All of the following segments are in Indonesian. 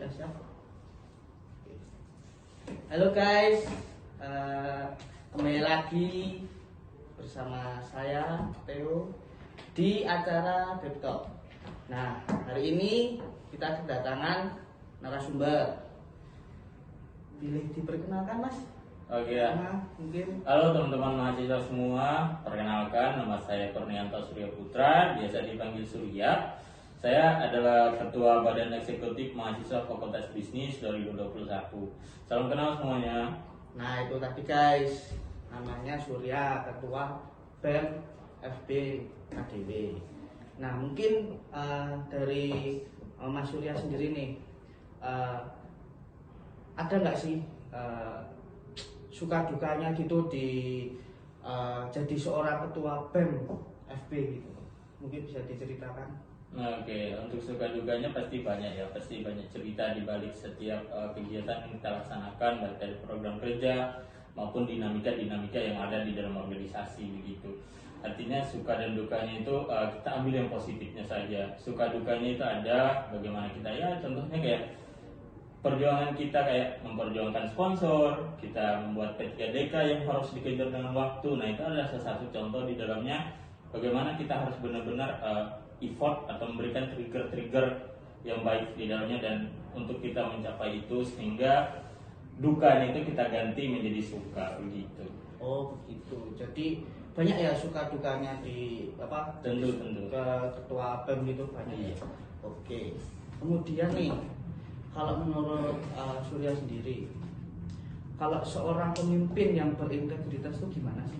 Udah siap? Halo guys, kembali lagi bersama saya Theo di acara Deptalk. Nah, hari ini kita kedatangan narasumber. Pilih diperkenalkan, Mas. Oke ya. Mungkin. Halo teman-teman mahasiswa semua, perkenalkan nama saya Kurnianto Surya Putra, biasa dipanggil Surya. Saya adalah Ketua Badan Eksekutif Mahasiswa Fakultas Bisnis 2021. Salam kenal semuanya. Nah, itu tadi guys, namanya Surya, Ketua BEM FB KDW. Nah, mungkin dari Mas Surya sendiri nih, ada nggak sih suka dukanya gitu di jadi seorang ketua BEM FB gitu? Mungkin bisa diceritakan. Oke, untuk suka dukanya pasti banyak ya, pasti banyak cerita di balik setiap kegiatan yang kita laksanakan, baik dari program kerja maupun dinamika-dinamika yang ada di dalam organisasi begitu. Artinya suka dan dukanya itu kita ambil yang positifnya saja. Suka dukanya itu ada bagaimana kita ya, contohnya kayak perjuangan kita kayak memperjuangkan sponsor, kita membuat P3DK yang harus dikejar dengan waktu. Nah, itu adalah salah satu contoh di dalamnya bagaimana kita harus benar-benar effort atau memberikan trigger-trigger yang baik di dalamnya, dan untuk kita mencapai itu sehingga dukanya itu kita ganti menjadi suka begitu. Oh begitu. Jadi banyak ya suka dukanya di apa? Tentu. Ke ketua BEM itu banyak. Iya. Oke. Kemudian nih, kalau menurut Surya sendiri, kalau seorang pemimpin yang berintegritas itu gimana sih?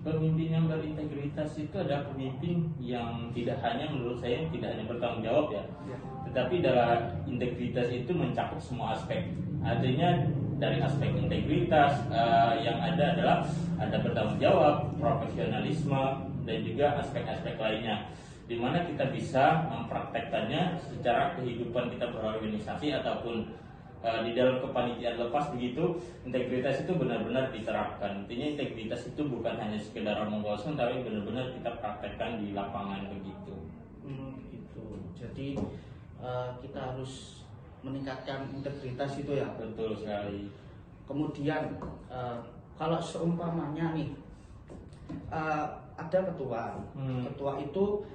Pemimpin yang berintegritas itu adalah pemimpin yang tidak hanya, menurut saya, tidak hanya bertanggung jawab ya, tetapi dalam integritas itu mencakup semua aspek. Artinya dari aspek integritas yang ada adalah ada bertanggung jawab, profesionalisme, dan juga aspek-aspek lainnya, di mana kita bisa mempraktekkannya secara kehidupan kita berorganisasi ataupun di dalam kepanitiaan lepas begitu. Integritas itu benar-benar diterapkan. Intinya integritas itu bukan hanya sekedar omong kosong, tapi benar-benar kita praktekkan di lapangan begitu. Gitu. Jadi kita harus meningkatkan integritas itu ya. Betul sekali. Kemudian kalau seumpamanya nih ada ketua, ketua itu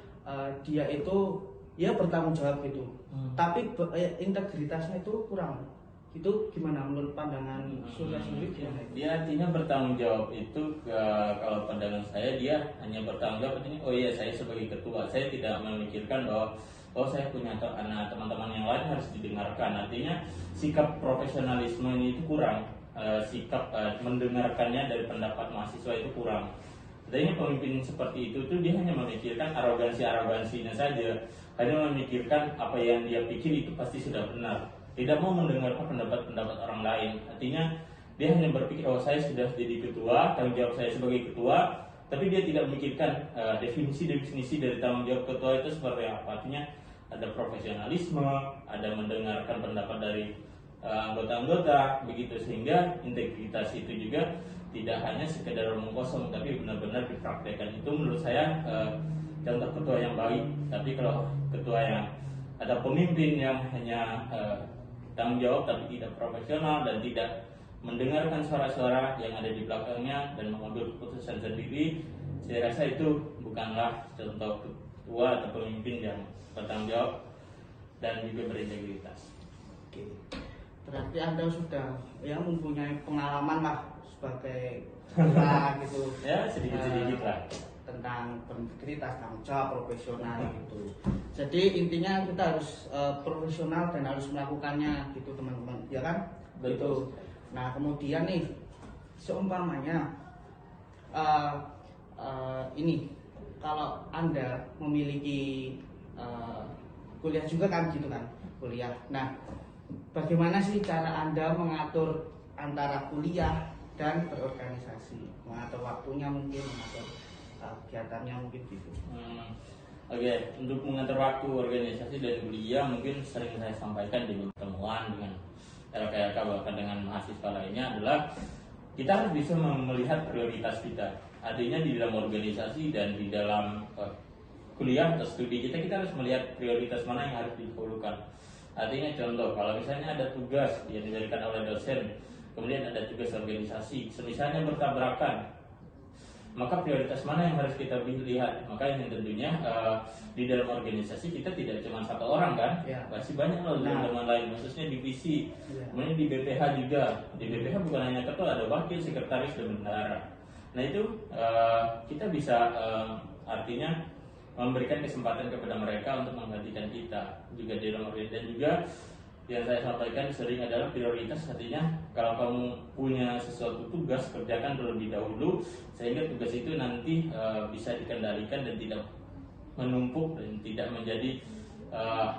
dia itu ya bertanggung jawab gitu, tapi integritasnya itu kurang. Itu gimana menurut pandangan Surya sendiri? Dia artinya bertanggung jawab itu kalau pandangan saya, dia hanya bertanggung jawab artinya, oh iya saya sebagai ketua, saya tidak memikirkan bahwa oh saya punya anak teman-teman yang lain harus didengarkan. Artinya sikap profesionalisme ini itu kurang, sikap mendengarkannya dari pendapat mahasiswa itu kurang. Artinya pemimpin seperti itu tuh dia hanya memikirkan arogansinya saja, hanya memikirkan apa yang dia pikir itu pasti sudah benar, tidak mau mendengarkan pendapat-pendapat orang lain. Artinya dia hanya berpikir oh saya sudah jadi ketua, tanggung jawab saya sebagai ketua, tapi dia tidak memikirkan definisi dari tanggung jawab ketua itu seperti apa. Artinya ada profesionalisme, ada mendengarkan pendapat dari anggota-anggota begitu, sehingga integritas itu juga tidak hanya sekedar omong kosong, tapi benar-benar dipraktekkan. Itu menurut saya contoh ketua yang baik. Tapi kalau ketua yang ada pemimpin yang hanya tanggung jawab tapi tidak profesional dan tidak mendengarkan suara-suara yang ada di belakangnya dan mengambil keputusan sendiri, saya rasa itu bukanlah contoh ketua atau pemimpin yang bertanggung jawab dan juga berintegritas. Oke. Berarti Anda sudah ya mempunyai pengalaman lah sebagai ketua gitu. Ya sedikit-sedikit lah. Tentang berintegritas, tanggung jawab, profesional gitu. Jadi intinya kita harus profesional dan harus melakukannya gitu teman-teman, ya kan? Betul. Gitu. Nah kemudian nih, seumpamanya ini kalau Anda memiliki kuliah juga kan gitu kan, kuliah. Nah bagaimana sih cara Anda mengatur antara kuliah dan berorganisasi, mengatur waktunya mungkin, mengatur kegiatannya mungkin gitu. Oke, untuk mengatur waktu organisasi dan kuliah mungkin sering saya sampaikan di pertemuan dengan LKLK bahkan dengan mahasiswa lainnya adalah kita harus bisa melihat prioritas kita. Artinya di dalam organisasi dan di dalam kuliah atau studi kita harus melihat prioritas mana yang harus didahulukan. Artinya contoh, kalau misalnya ada tugas yang diberikan oleh dosen, kemudian ada tugas organisasi, misalnya bertabrakan, maka prioritas mana yang harus kita lihat? Maka yang tentunya di dalam organisasi kita tidak cuma satu orang kan, Ya. masih banyak loh teman-teman lain, khususnya divisi. Ya. Kemudian di BPH juga, di BPH bukan hanya ketua, ada wakil, sekretaris, dan bendahara. Nah itu kita bisa artinya memberikan kesempatan kepada mereka untuk menggantikan kita juga di dalam organisasi. Dan juga yang saya sampaikan sering adalah prioritas, artinya kalau kamu punya sesuatu tugas, kerjakan terlebih dahulu sehingga tugas itu nanti bisa dikendalikan dan tidak menumpuk dan tidak menjadi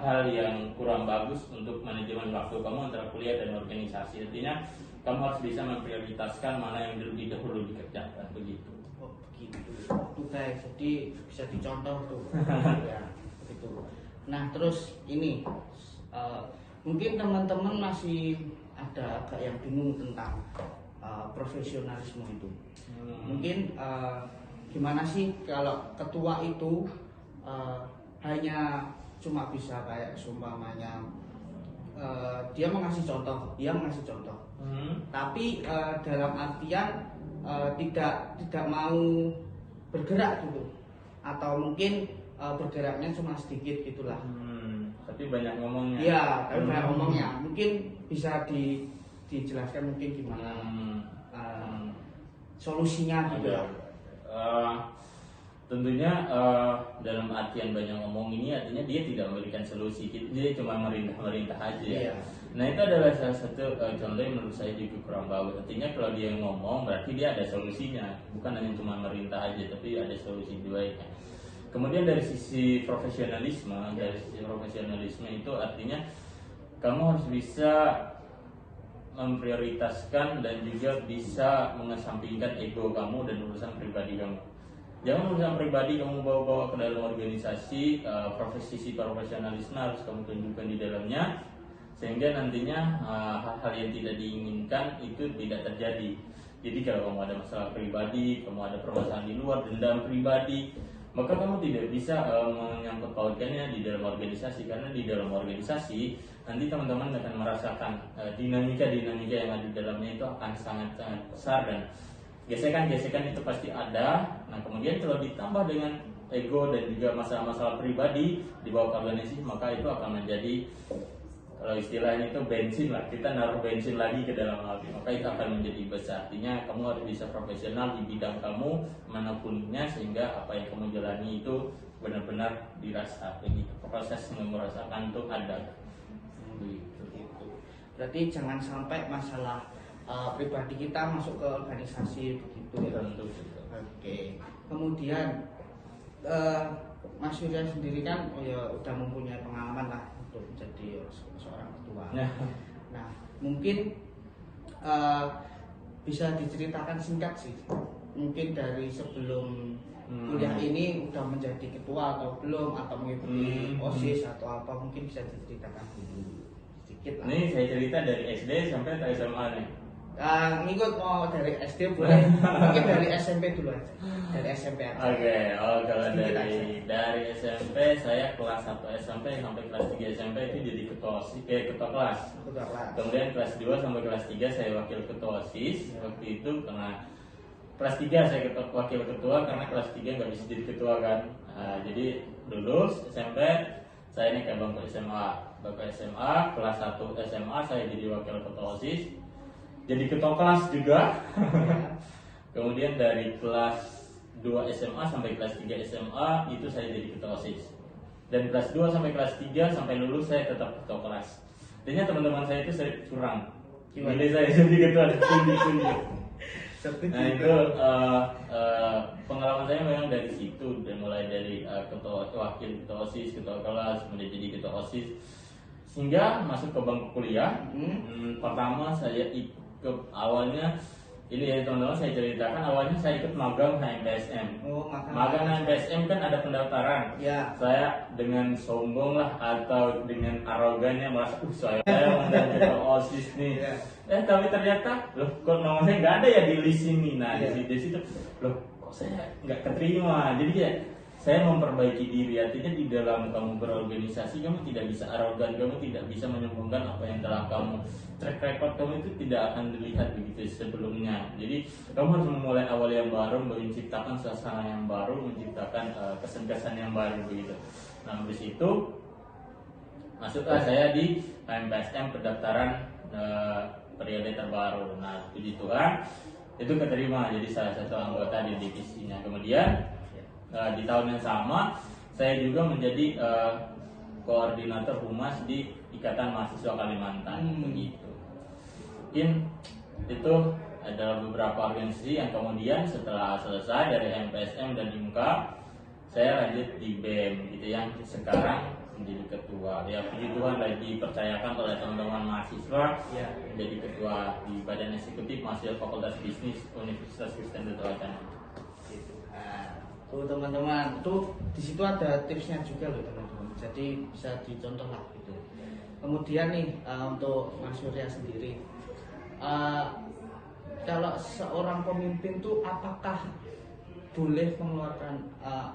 hal yang kurang bagus untuk manajemen waktu kamu antara kuliah dan organisasi. Artinya kamu harus bisa memprioritaskan mana yang lebih dahulu dikerjakan, begitu. Oh begitu. Tuh guys, jadi bisa dicontoh tuh. Ya, begitu. Nah terus ini mungkin teman-teman masih ada agak yang bingung tentang profesionalisme itu. Mungkin gimana sih kalau ketua itu hanya cuma bisa kayak seumpamanya dia mengasih contoh, tapi dalam artian tidak mau bergerak gitu, atau mungkin bergeraknya cuma sedikit gitulah. Tapi banyak ngomongnya. Iya, tapi banyak ngomongnya. Mungkin bisa dijelaskan mungkin gimana solusinya gitu ya. Tentunya dalam artian banyak ngomong ini artinya dia tidak memberikan solusi, dia cuma merintah aja. Iya. Nah itu adalah salah satu contoh yang menurut saya juga kurang bagus. Artinya kalau dia ngomong berarti dia ada solusinya, bukan hanya cuma merintah aja, tapi ada solusi juga ya. Kemudian dari sisi profesionalisme, itu artinya kamu harus bisa memprioritaskan dan juga bisa mengesampingkan ego kamu dan urusan pribadi kamu. Jangan urusan pribadi kamu bawa-bawa ke dalam organisasi. Sisi profesionalisme harus kamu tunjukkan di dalamnya, sehingga nantinya hal-hal yang tidak diinginkan itu tidak terjadi. Jadi kalau kamu ada masalah pribadi, kamu ada permasalahan di luar, dendam pribadi, maka kamu tidak bisa menyangkut pautkannya di dalam organisasi, karena di dalam organisasi nanti teman-teman akan merasakan dinamika yang ada di dalamnya itu akan sangat-sangat besar, dan gesekan-gesekan itu pasti ada. Nah kemudian kalau ditambah dengan ego dan juga masalah-masalah pribadi di bawah organisasi, maka itu akan menjadi, kalau istilahnya itu bensin lah, kita naruh bensin lagi ke dalam api, maka itu akan menjadi besar. Artinya kamu harus bisa profesional di bidang kamu manapunnya, sehingga apa yang kamu jalani itu benar-benar dirasa, begitu. Proses yang merasakan itu ada. Begitu. Berarti jangan sampai masalah pribadi kita masuk ke organisasi begitu ya. Tentu. Oke. Kemudian Mas Surya sendiri kan udah mempunyai pengalaman lah untuk menjadi seorang ketua. Nah, mungkin bisa diceritakan singkat sih. Mungkin dari sebelum kuliah ini udah menjadi ketua atau belum, atau mengikuti OSIS atau apa, mungkin bisa diceritakan dulu sedikit lah. Ini saya cerita dari SD sampai ke SMA nih. Ngikut mau dari SD boleh, mungkin dari SMP dulu aja. Dari SMP aja. Oke, kalau Sedikit dari SMP saya kelas 1 SMP sampai kelas 3 SMP itu jadi ketua kelas. Ketua kelas. Kemudian kelas 2 sampai kelas 3 saya wakil ketua OSIS. Waktu itu karena kelas 3 saya wakil ketua, karena kelas 3 nggak bisa jadi ketua kan. Jadi lulus SMP saya naik ke bangku SMA. Kelas 1 SMA saya jadi wakil ketua OSIS. Jadi ketua kelas juga. Kemudian dari kelas 2 SMA sampai kelas 3 SMA itu saya jadi ketua OSIS. Dan kelas 2 sampai kelas 3 sampai lulus saya tetap ketua kelas. Artinya teman-teman saya itu sering curang. Nilai saya jadi ketua tunjuk. Nah itu pengalaman saya memang dari situ, dan mulai dari ketua wakil ketua OSIS, ketua kelas, kemudian jadi ketua OSIS, hingga masuk ke bangku kuliah. Pertama saya awalnya ini ya teman-teman, saya ceritakan awalnya saya ikut magang HMPSM. Magang HMPSM kan ada pendaftaran. Ya. Saya dengan sombong lah atau dengan arogannya merasa saya menjadi OSIS nih. Ya. Tapi ternyata loh kok nama saya nggak ada ya di list ini. Nah di situ loh kok saya nggak keterima. Jadi ya saya memperbaiki diri. Artinya di dalam kamu berorganisasi, kamu tidak bisa arogan, kamu tidak bisa menyombongkan apa yang telah kamu track record kamu itu tidak akan dilihat begitu sebelumnya. Jadi kamu harus memulai awal yang baru, menciptakan suasana yang baru, menciptakan kesan-kesan yang baru begitu. Nah, habis itu masuklah saya di MPSM pendaftaran periode terbaru. Nah, puji Tuhan itu keterima jadi salah satu anggota di divisinya. Kemudian di tahun yang sama saya juga menjadi koordinator humas di Ikatan Mahasiswa Kalimantan begitu. Mungkin itu adalah beberapa organisasi yang kemudian setelah selesai dari MPSM dan IMKA saya lanjut di BEM gitu yang sekarang menjadi ketua. Ya puji Tuhan lagi dipercayakan oleh teman-teman mahasiswa menjadi ketua di Badan Eksekutif Mahasiswa Fakultas Bisnis Universitas Kristen Wacana. Tuh teman-teman, tuh di situ ada tipsnya juga loh teman-teman. Jadi bisa dicontoh lah gitu. Kemudian nih untuk Mas Surya sendiri, kalau seorang pemimpin tuh apakah boleh mengeluarkan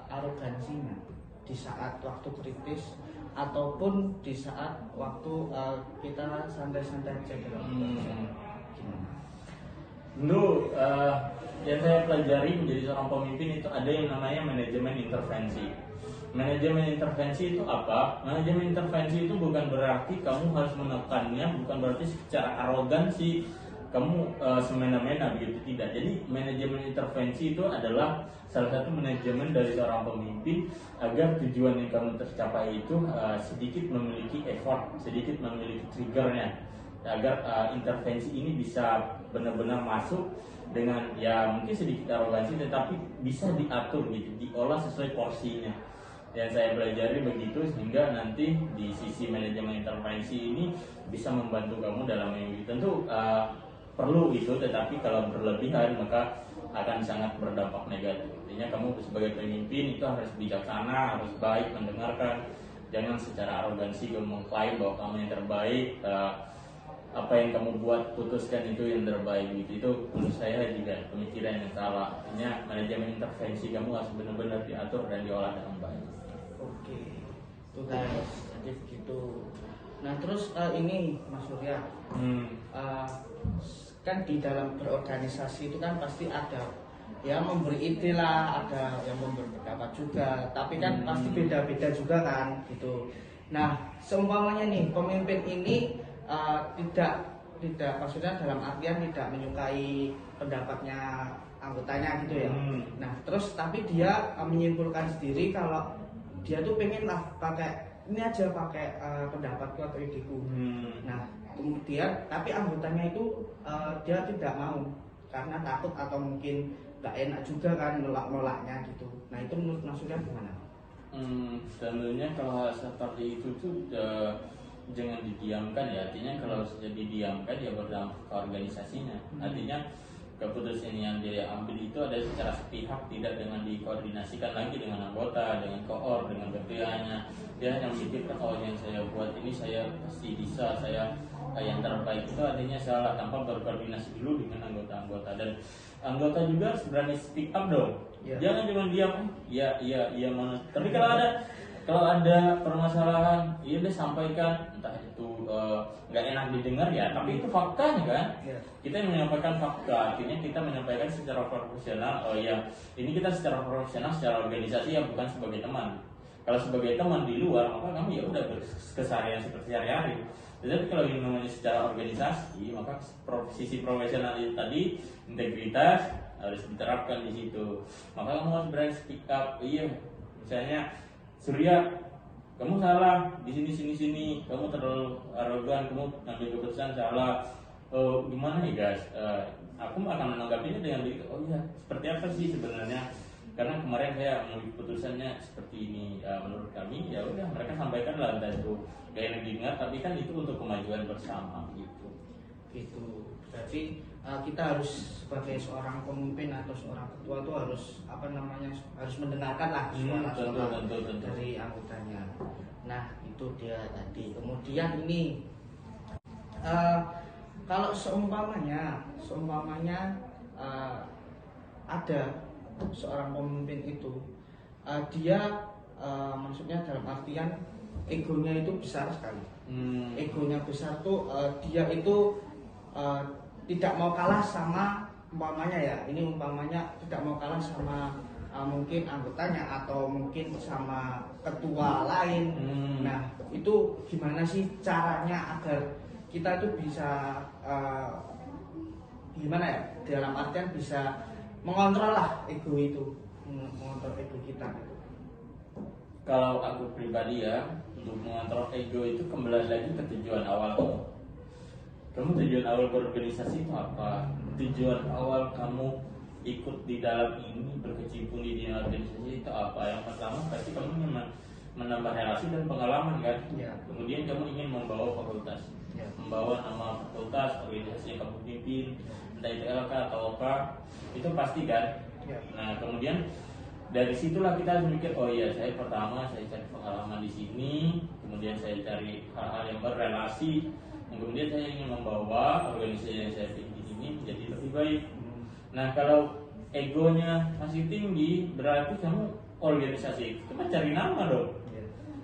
arogansinya di saat waktu kritis ataupun di saat waktu kita santai-santai aja dalam Dulu yang saya pelajari menjadi seorang pemimpin itu ada yang namanya manajemen intervensi. Manajemen intervensi itu apa? Manajemen intervensi itu bukan berarti kamu harus menekannya, bukan berarti secara arogansi kamu semena-mena begitu, tidak. Jadi manajemen intervensi itu adalah salah satu manajemen dari seorang pemimpin agar tujuan yang kamu tercapai itu sedikit memiliki effort, sedikit memiliki triggernya, agar intervensi ini bisa benar-benar masuk dengan ya mungkin sedikit arogansi tetapi bisa diatur gitu, diolah sesuai porsinya. Yang saya pelajari begitu sehingga nanti di sisi manajemen intervensi ini bisa membantu kamu dalam mengikuti. Tentu perlu itu, tetapi kalau berlebihan maka akan sangat berdampak negatif. Artinya kamu sebagai pemimpin itu harus bijaksana, harus baik mendengarkan, jangan secara arogansi kamu mengklaim bahwa kamu yang terbaik, apa yang kamu buat putuskan itu yang terbaik gitu. Itu menurut saya juga pemikiran yang salah. Artinya manajemen intervensi kamu harus benar-benar diatur dan diolah dengan baik. Oke, itu guys, jadi begitu. Nah terus ini Mas Surya, kan di dalam berorganisasi itu kan pasti ada yang memberi ide lah, ada yang memberi pendapat juga, tapi kan pasti beda-beda juga kan gitu. Nah seumpamanya nih pemimpin ini tidak maksudnya dalam artian tidak menyukai pendapatnya anggotanya gitu ya. Nah terus tapi dia menyimpulkan sendiri kalau dia tuh pengen lah pakai ini aja, pakai pendapatku atau ideku. Nah kemudian tapi anggotanya itu dia tidak mau karena takut atau mungkin nggak enak juga kan nolaknya gitu. Nah itu menurut Mas Surya gimana? Tentunya kalau seperti itu tuh jangan didiamkan ya. Artinya kalau sudah didiamkan ya berdampak ke organisasinya. Artinya keputusan yang dia ambil itu ada secara sepihak, tidak dengan dikoordinasikan lagi dengan anggota, dengan koor, dengan BPA-nya. Dia hanya memikirkan oh yang saya buat ini saya pasti bisa, saya yang terbaik. Itu artinya salah, tanpa berkoordinasi dulu dengan anggota-anggota. Dan anggota juga harus berani speak up dong. Jangan cuma diam, iya mana. Tapi kalau ada permasalahan, iya deh sampaikan, entah itu nggak enak didengar ya, tapi itu faktanya kan. Kita yang menyampaikan fakta, artinya kita menyampaikan secara profesional. Oh ya, ini kita secara profesional, secara organisasi ya, bukan sebagai teman. Kalau sebagai teman di luar, maka kamu ya udah keseharian seperti sehari-hari. Tetapi kalau ini namanya secara organisasi, maka sisi profesional itu tadi, integritas harus diterapkan di situ. Maka kamu harus berani speak up. Iya, misalnya Surya, kamu salah di sini, kamu terlalu arogan, kamu ambil keputusan salah. Gimana ya guys? Aku akan menanggapinya dengan begitu. Oh iya, seperti apa sih sebenarnya? Karena kemarin saya mengambil keputusannya seperti ini. Menurut kami, ya udah mereka sampaikan lah, entah itu gak enak diingat, tapi kan itu untuk kemajuan bersama gitu. Gitu. Berarti kita harus sebagai seorang pemimpin atau seorang ketua itu harus harus mendengarkan lah suara-suara dari anggotanya. Nah itu dia tadi. Kemudian ini kalau seumpamanya ada seorang pemimpin itu dia maksudnya dalam artian egonya itu besar sekali. Egonya besar tuh dia itu tidak mau kalah sama umpamanya ya, ini umpamanya tidak mau kalah sama mungkin anggotanya atau mungkin sama ketua lain. Nah, itu gimana sih caranya agar kita itu bisa gimana ya, dalam artian bisa mengontrol lah ego itu, mengontrol ego kita. Kalau aku pribadi ya, untuk mengontrol ego itu kembali lagi ke tujuan awal kamu. Kamu tujuan awal berorganisasi itu apa? Tujuan awal kamu ikut di dalam ini, berkecimpung di dunia organisasi itu apa? Yang pertama pasti kamu ingin menambah relasi dan pengalaman kan? Ya. Kemudian kamu ingin membawa fakultas, membawa nama fakultas, organisasi yang kamu pimpin, entah itu LK atau OK, itu pasti kan? Ya. Nah kemudian dari situlah kita harus mikir, oh iya saya pertama saya cari pengalaman di sini, kemudian saya cari hal-hal yang berrelasi, dan kemudian saya ingin membawa organisasi yang saya pimpin ini menjadi lebih baik. Nah kalau egonya masih tinggi, berarti kamu organisasi cuma cari nama dong.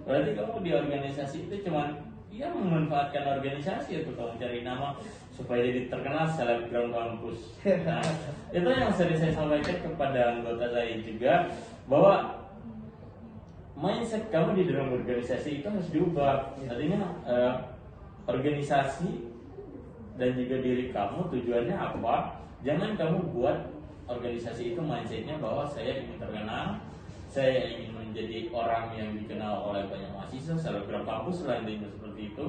Berarti kamu di organisasi itu cuma ya memanfaatkan organisasi untuk kamu cari nama supaya jadi terkenal selebgram kampus. Nah itu yang sering saya sampaikan kepada anggota saya juga, bahwa mindset kamu di dalam organisasi itu harus diubah. Artinya organisasi dan juga diri kamu tujuannya apa. Jangan kamu buat organisasi itu mindsetnya bahwa saya ingin terkenal, saya ingin menjadi orang yang dikenal oleh banyak mahasiswa, selebgram kampus lah, intinya seperti itu.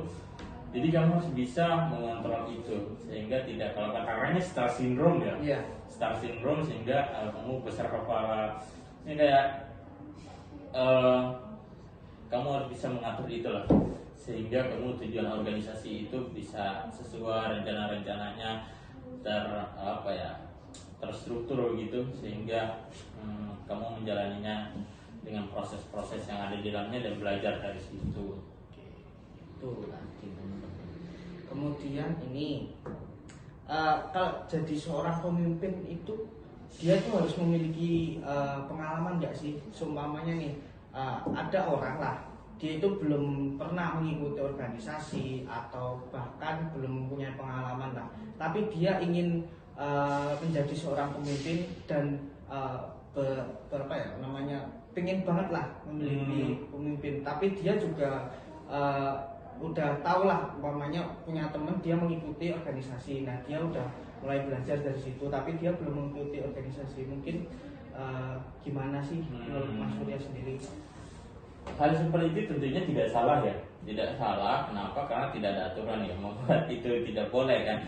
Jadi kamu harus bisa mengontrol itu sehingga tidak, kalau kata-katanya star syndrome ya, star syndrome, sehingga kamu besar kepala. Ini kayak kamu harus bisa mengatur itulah, sehingga kamu tujuan organisasi itu bisa sesuai rencana-rencananya, terstruktur begitu, sehingga kamu menjalaninya dengan proses-proses yang ada di dalamnya dan belajar dari situ. Itu tadi. Kemudian ini kalau jadi seorang pemimpin itu dia tuh harus memiliki pengalaman nggak sih? Seumpamanya nih ada orang lah, dia itu belum pernah mengikuti organisasi atau bahkan belum mempunyai pengalaman lah, tapi dia ingin menjadi seorang pemimpin dan pengen banget lah memiliki pemimpin, tapi dia juga udah tahu lah umpamanya punya temen dia mengikuti organisasi. Nah dia udah mulai belajar dari situ, tapi dia belum mengikuti organisasi. Mungkin gimana sih menurut Mas Surya sendiri? Hal seperti itu tentunya tidak salah ya, tidak salah. Kenapa? Karena tidak ada aturan yang membuat itu tidak boleh kan.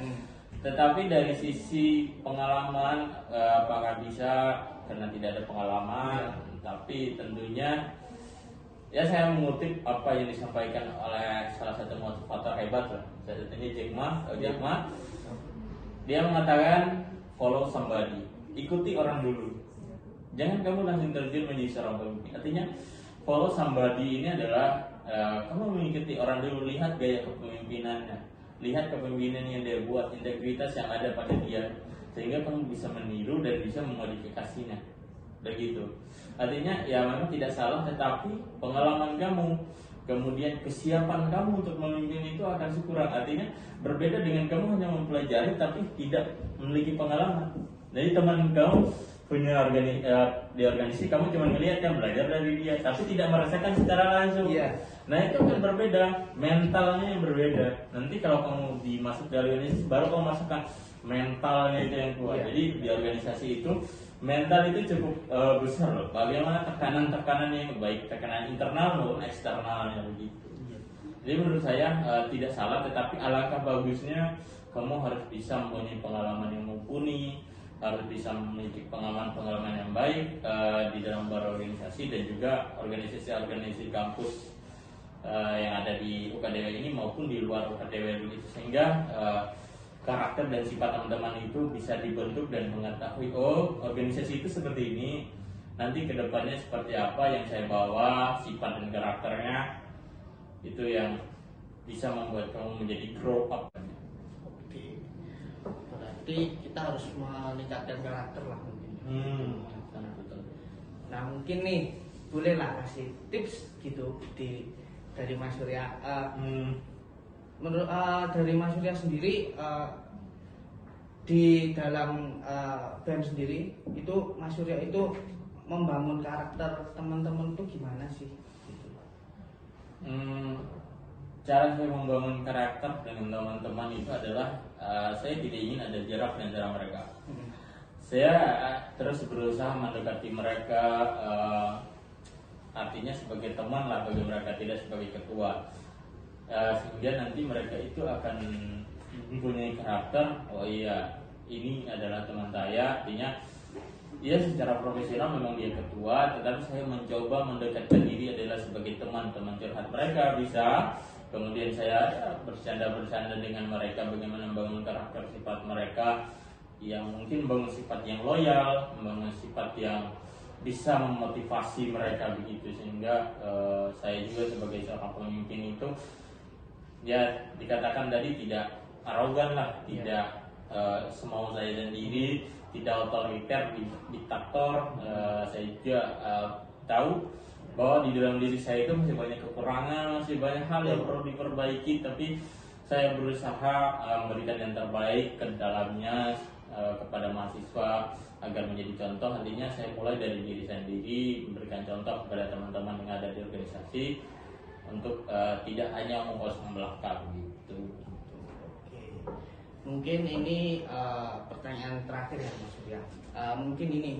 Tetapi dari sisi pengalaman, apakah bisa karena tidak ada pengalaman? Tapi tentunya ya saya mengutip apa yang disampaikan oleh salah satu motivator hebat lah, ini Jack Ma. Dia mengatakan follow somebody, ikuti orang dulu. Jangan kamu langsung terjun menjadi seorang pemimpin. Artinya follow somebody ini adalah kamu mengikuti orang dulu, lihat gaya kepemimpinannya, lihat kepemimpinan yang dia buat, integritas yang ada pada dia, sehingga kamu bisa meniru dan bisa memodifikasinya. Begitu. Artinya ya memang tidak salah, tetapi pengalaman kamu, kemudian kesiapan kamu untuk memimpin itu akan kurang. Artinya berbeda dengan kamu hanya mempelajari tapi tidak memiliki pengalaman. Jadi teman kamu punya di organisasi, kamu cuma melihat kan, belajar dari dia, tapi tidak merasakan secara langsung. Nah itu kan berbeda, mentalnya yang berbeda. Nanti kalau kamu dimasuk di organisasi, baru kamu masukkan mentalnya itu yang kuat. Jadi di organisasi itu mental itu cukup besar loh. Bagaimana tekanan-tekanan yang baik, tekanan internal maupun eksternalnya begitu. Jadi menurut saya tidak salah, tetapi alangkah bagusnya kamu harus bisa mempunyai pengalaman yang mumpuni, harus bisa memiliki pengalaman-pengalaman yang baik di dalam berorganisasi dan juga organisasi-organisasi kampus yang ada di UKDW ini maupun di luar UKDW begitu, sehingga karakter dan sifat teman-teman itu bisa dibentuk dan mengetahui, oh organisasi itu seperti ini, nanti kedepannya seperti apa yang saya bawa, sifat dan karakternya itu yang bisa membuat kamu menjadi grow up. Oke, berarti kita harus meningkatkan karakter lah mungkin. Betul. Nah mungkin nih bolehlah kasih tips gitu dari Mas Surya. Menurut dari Mas Surya sendiri, di dalam band sendiri itu Mas Surya itu membangun karakter teman-teman itu gimana sih? Gitu. Cara saya membangun karakter dengan teman-teman itu adalah saya tidak ingin ada jarak di antara mereka. Saya terus berusaha mendekati mereka, artinya sebagai teman lah bagi mereka, tidak sebagai ketua. Sehingga nanti mereka itu akan mempunyai karakter, oh iya ini adalah teman saya, artinya ya secara profesional memang dia ketua, tetapi saya mencoba mendekatkan diri adalah sebagai teman-teman curhat mereka bisa. Kemudian saya bercanda-bercanda dengan mereka, bagaimana membangun karakter sifat mereka, yang mungkin membangun sifat yang loyal, membangun sifat yang bisa memotivasi mereka begitu. Sehingga saya juga sebagai seorang pemimpin itu ya dikatakan tadi tidak arogan lah, tidak semau saya sendiri, tidak otoriter, diktator. Saya juga tahu bahwa di dalam diri saya itu masih banyak kekurangan, masih banyak hal yang perlu diperbaiki, tapi saya berusaha memberikan yang terbaik ke dalamnya kepada mahasiswa agar menjadi contoh. Artinya saya mulai dari diri saya sendiri, memberikan contoh kepada teman-teman yang ada di organisasi untuk tidak hanya mengkosong belakang gitu. Oke. Mungkin ini pertanyaan terakhir ya Mas Surya. Mungkin ini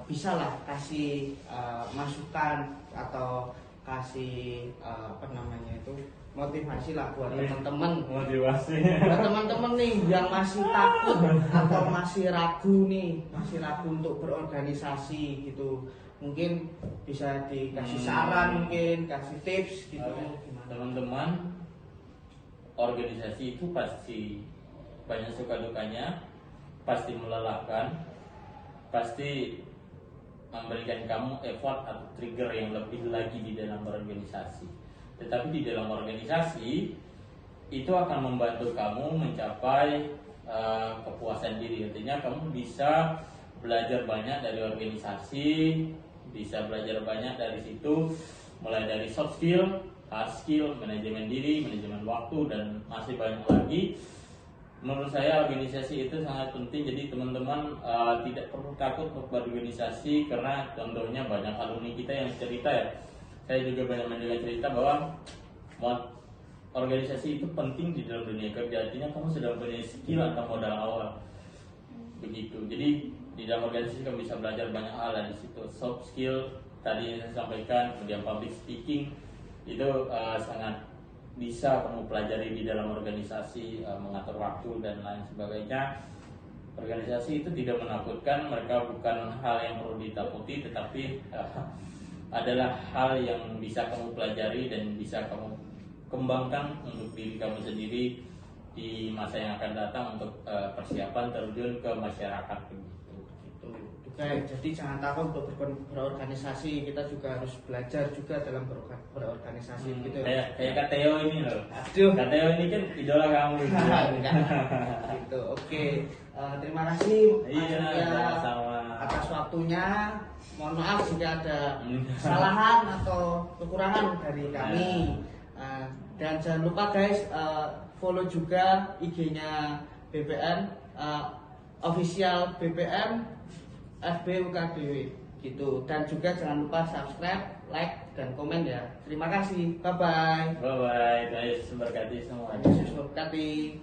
bisa lah kasih masukan atau kasih apa namanya itu motivasi lah buat teman-teman. Motivasi. Buat teman-teman nih yang masih takut atau masih ragu untuk berorganisasi gitu. Mungkin bisa dikasih saran, mungkin kasih tips gitu. Teman-teman, organisasi itu pasti banyak suka dukanya, pasti melelahkan, pasti memberikan kamu effort atau trigger yang lebih lagi di dalam berorganisasi. Tetapi di dalam organisasi itu akan membantu kamu mencapai kepuasan diri. Artinya kamu bisa belajar banyak dari organisasi, bisa belajar banyak dari situ, mulai dari soft skill, hard skill, manajemen diri, manajemen waktu, dan masih banyak lagi. Menurut saya organisasi itu sangat penting. Jadi teman-teman tidak perlu takut untuk berorganisasi, karena contohnya banyak alumni kita yang cerita ya. Saya juga banyak mendengar cerita bahwa organisasi itu penting di dalam dunia kerja. Artinya kamu sudah punya skill atau modal awal. Begitu. Jadi di dalam organisasi kamu bisa belajar banyak hal dari situ. Soft skill tadi yang saya sampaikan, kemudian public speaking itu sangat bisa kamu pelajari di dalam organisasi, mengatur waktu dan lain sebagainya. Organisasi itu tidak menakutkan, mereka bukan hal yang perlu ditakuti, tetapi adalah hal yang bisa kamu pelajari dan bisa kamu kembangkan untuk diri kamu sendiri di masa yang akan datang untuk persiapan terjun ke masyarakat begitu. Jadi jangan takut untuk berorganisasi, kita juga harus belajar juga dalam berorganisasi gitu. Kayak Kak Theo ini loh. Aduh. Kak Theo ini kan idola kamu gitu. Gitu. Oke. Terima kasih Mas Iya, sama-sama. atas waktunya. Mohon maaf jika ada kesalahan atau kekurangan dari kami. Dan jangan lupa guys, follow juga IG-nya BPM, official BPM FB UKBW gitu. Dan juga jangan lupa subscribe, like, dan komen ya. Terima kasih. Bye bye. Bye bye. Guys, berkati semuanya. Yesus berkati.